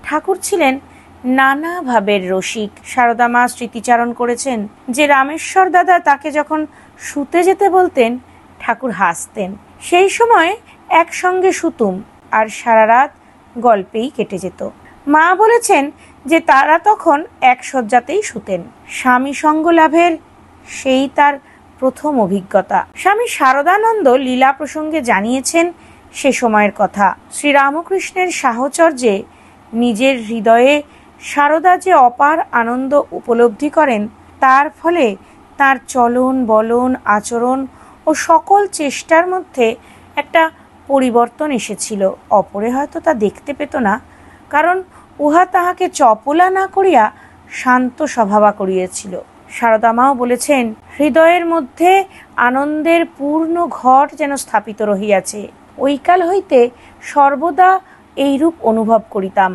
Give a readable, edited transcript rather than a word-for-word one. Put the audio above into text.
ঠাকুর ছিলেন নানা ভাবের রসিক। সারদা মা স্মৃতিচারণ করেছেন যে রামেশ্বর দাদা তাকে যখন শুতে যেতে বলতেন ঠাকুর হাসতেন। সেই সময় একসঙ্গে শুতুম আর সারা রাত গল্পেই কেটে যেত। মা বলেছেন যে তারা তখন এক শয্যাতেই শুতেন। স্বামী সঙ্গ লাভের সেই তার প্রথম অভিজ্ঞতা। স্বামী শারদানন্দ লীলা প্রসঙ্গে জানিয়েছেন সে সময়ের কথা। শ্রীরামকৃষ্ণের সাহচর্যে নিজের হৃদয়ে সারদা যে অপার আনন্দ উপলব্ধি করেন, তার ফলে তার চলন বলন আচরণ ও সকল চেষ্টার মধ্যে একটা পরিবর্তন এসেছিল। অপরে হয়তো তা দেখতে পেত না, কারণ উহা তাহাকে চপলা না করিয়া শান্ত স্বভাবা করিয়েছিল। সারদা মাও বলেছেন, হৃদয়ের মধ্যে আনন্দের পূর্ণ ঘট যেন স্থাপিত রহিয়াছে। ঐকাল হইতে সর্বদা এইরূপ অনুভব করিতাম।